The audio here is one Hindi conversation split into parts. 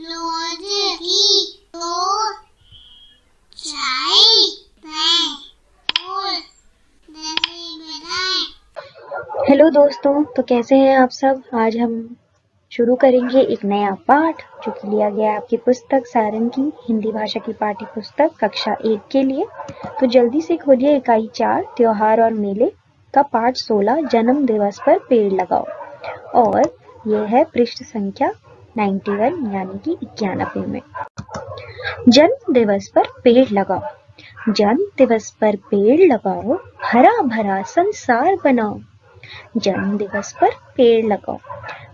रोज की दो चाय और हेलो दोस्तों, तो कैसे हैं आप सब। आज हम शुरू करेंगे एक नया पाठ जो कि लिया गया है आपकी पुस्तक सारन की हिंदी भाषा की पाठ्य पुस्तक कक्षा 1 के लिए। तो जल्दी से खोलिए इकाई 4 त्योहार और मेले का पाठ 16 जन्म दिवस पर पेड़ लगाओ, और यह है पृष्ठ संख्या 91 यानी कि 91 में। जन्म दिवस पर पेड़ लगाओ, जन्म दिवस पर पेड़ लगाओ, हरा भरा संसार बनाओ। जन्म दिवस पर पेड़ लगाओ,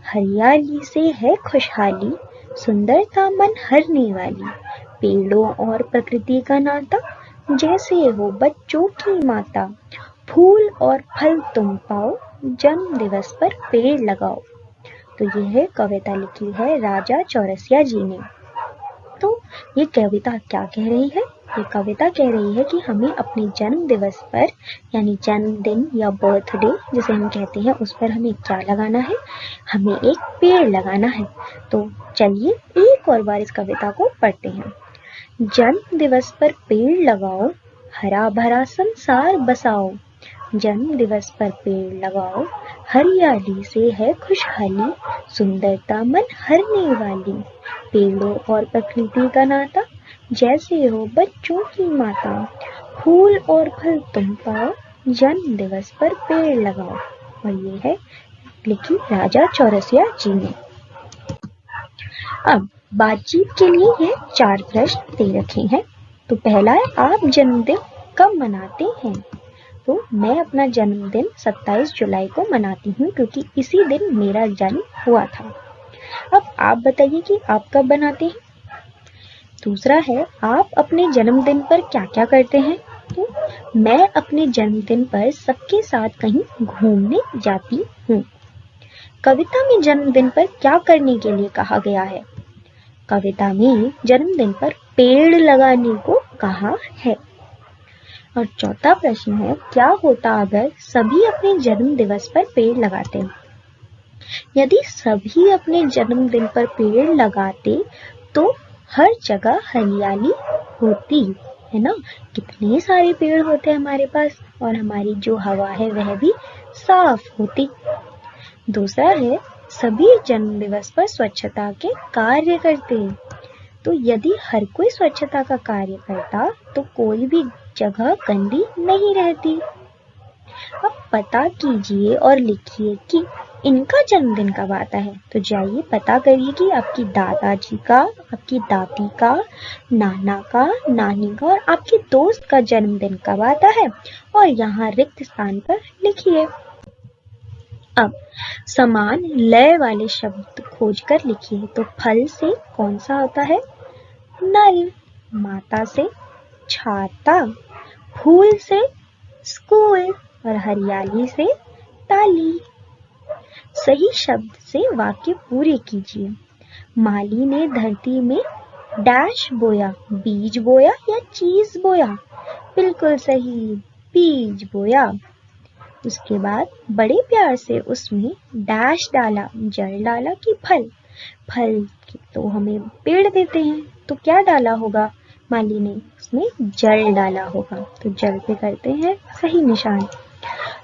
हरियाली से है खुशहाली, सुंदरता मन हरने वाली। पेड़ों और प्रकृति का नाता जैसे हो बच्चों की माता। फूल और फल तुम पाओ, जन्म दिवस पर पेड़ लगाओ। तो यह कविता लिखी है राजा चौरसिया जी ने। तो ये कविता क्या कह रही है? ये कविता कह रही है कि हमें अपने जन्म दिवस पर यानी जन्मदिन या बर्थडे जिसे हम कहते हैं उस पर हमें क्या लगाना है? हमें एक पेड़ लगाना है। तो चलिए एक और बार इस कविता को पढ़ते हैं। जन्म दिवस पर पेड़ लगाओ, हरा भरा संसार बसाओ। जन्म दिवस पर पेड़ लगाओ, हरियाली से है खुशहाली, सुंदरता मन हरने वाली। पेड़ों और प्रकृति का नाता जैसे हो बच्चों की माता। फूल और फल तुम पाओ, जन्म दिवस पर पेड़ लगाओ। और ये है लिखी राजा चौरसिया जी ने। अब बातचीत के लिए ये 4 प्रश्न दे रखे हैं। तो पहला है, आप जन्मदिन कब मनाते हैं? तो मैं अपना जन्मदिन 27 जुलाई को मनाती हूँ क्योंकि इसी दिन मेरा जन्म हुआ था। अब आप बताइए कि आप कब मनाते हैं? दूसरा है, आप अपने जन्मदिन पर क्या क्या करते हैं? तो मैं अपने जन्मदिन पर सबके साथ कहीं घूमने जाती हूँ। कविता में जन्मदिन पर क्या करने के लिए कहा गया है? कविता में जन्मदिन पर पेड़ लगाने को कहा है। और चौथा प्रश्न है, क्या होता अगर सभी अपने जन्म दिवस पर पेड़ लगाते? यदि सभी अपने जन्मदिन पर पेड़ लगाते तो हर जगह हरियाली होती है ना। कितने सारे पेड़ होते हैं हमारे पास, और हमारी जो हवा है वह भी साफ होती। दूसरा है, सभी जन्म दिवस पर स्वच्छता के कार्य करते। तो यदि हर कोई स्वच्छता का कार्य करता तो कोई भी जगह गंदी नहीं रहती। अब पता कीजिए और लिखिए कि इनका जन्मदिन कब आता है। तो जाइए पता करिए कि आपकी दादाजी का, आपकी दादी का, नाना का, नानी का और आपके दोस्त का जन्मदिन कब आता है, और यहाँ रिक्त स्थान पर लिखिए। अब समान लय वाले शब्द खोजकर लिखिए। तो फल से कौन सा होता है? नल। माता से छाता, फूल से स्कूल और हरियाली से ताली। सही शब्द से वाक्य पूरे कीजिए। माली ने धरती में डैश बोया, बीज बोया या चीज बोया? बिल्कुल सही, बीज बोया। उसके बाद बड़े प्यार से उसमें डैश डाला, जल डाला कि फल? फल तो हमें पेड़ देते हैं, तो क्या डाला होगा माली ने? उसमें जल डाला होगा। तो जल पे करते हैं सही निशान।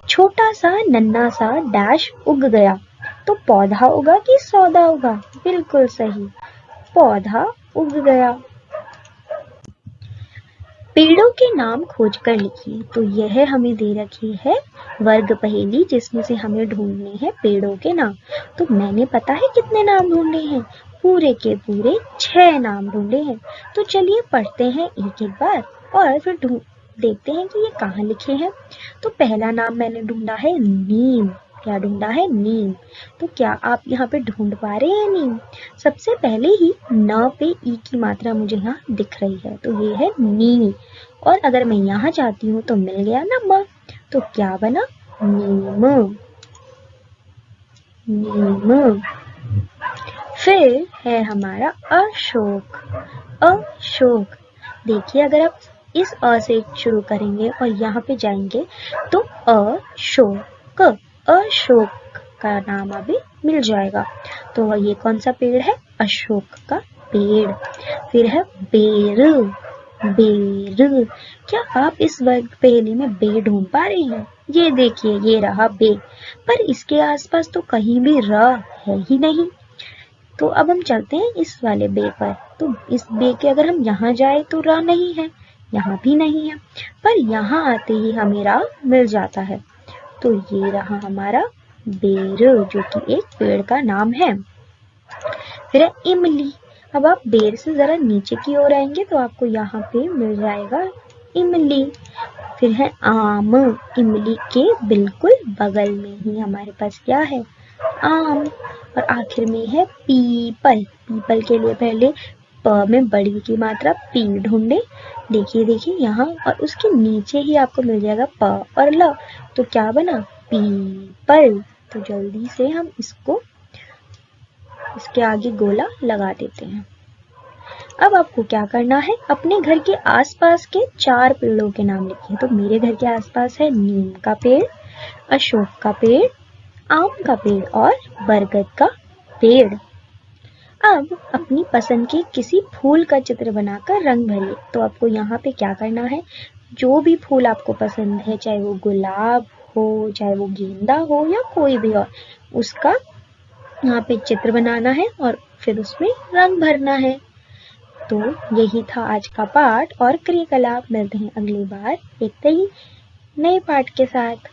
छोटा सा नन्हा सा डैश उग गया, तो पौधा उगा कि सौदा उगा? बिल्कुल सही, पौधा उग गया। पेड़ों के नाम खोजकर लिखिए। तो यह हमें दे रखी है वर्ग पहेली जिसमें से हमें ढूंढने हैं पेड़ों के नाम। तो मैंने पता है कितने नाम ढूंढे हैं? पूरे के पूरे 6 नाम ढूंढे हैं। तो चलिए पढ़ते हैं एक एक बार और फिर देखते हैं कि ये कहाँ लिखे हैं। तो पहला नाम मैंने ढूंढा है नीम। क्या ढूंढा है? नीम। तो क्या आप यहाँ पे ढूंढ पा रहे हैं नीम? सबसे पहले ही न पे ई की मात्रा मुझे यहाँ दिख रही है, तो ये है नी। और अगर मैं यहाँ जाती हूँ तो मिल गया ना म, तो क्या बना? नीम। नीम। फिर है हमारा अशोक। अशोक। देखिए अगर आप इस अ से शुरू करेंगे और यहाँ पे जाएंगे तो अशोक, अशोक का नाम अभी मिल जाएगा। तो ये कौन सा पेड़ है? अशोक का पेड़। फिर है बेर, बेर। क्या आप इस वर्ग पहेली में बे ढूंढ पा रहे हैं? ये देखिए, ये रहा बे, पर इसके आसपास तो कहीं भी र है ही नहीं। तो अब हम चलते हैं इस वाले बे पर। तो इस बे के अगर हम यहाँ जाए तो र नहीं है, यहाँ भी नहीं है, पर यहाँ आते ही हमें र मिल जाता है। तो ये रहा हमारा बेर, जो कि एक पेड़ का नाम है। फिर है इमली। अब आप बेर से जरा नीचे की ओर आएंगे तो आपको यहाँ पे मिल जाएगा इमली। फिर है आम। इमली के बिल्कुल बगल में ही हमारे पास क्या है? आम। और आखिर में है पीपल। पीपल के लिए पहले प में बड़ी की मात्रा पी ढूंढे। देखिए देखिए यहाँ, और उसके नीचे ही आपको मिल जाएगा प और ल। तो क्या बना? पीपल। तो जल्दी से हम इसके आगे गोला लगा देते हैं। अब आपको क्या करना है? अपने घर के आसपास के 4 पेड़ों के नाम लिखिए। तो मेरे घर के आसपास है नीम का पेड़, अशोक का पेड़, आम का पेड़ और बरगद का पेड़। अब अपनी पसंद के किसी फूल का चित्र बनाकर रंग भरिए। तो आपको यहाँ पे क्या करना है? जो भी फूल आपको पसंद है, चाहे वो गुलाब हो, चाहे वो गेंदा हो या कोई भी और, उसका यहाँ पे चित्र बनाना है और फिर उसमें रंग भरना है। तो यही था आज का पाठ और क्रियाकलाप। मिलते हैं अगली बार एक नए पाठ के साथ।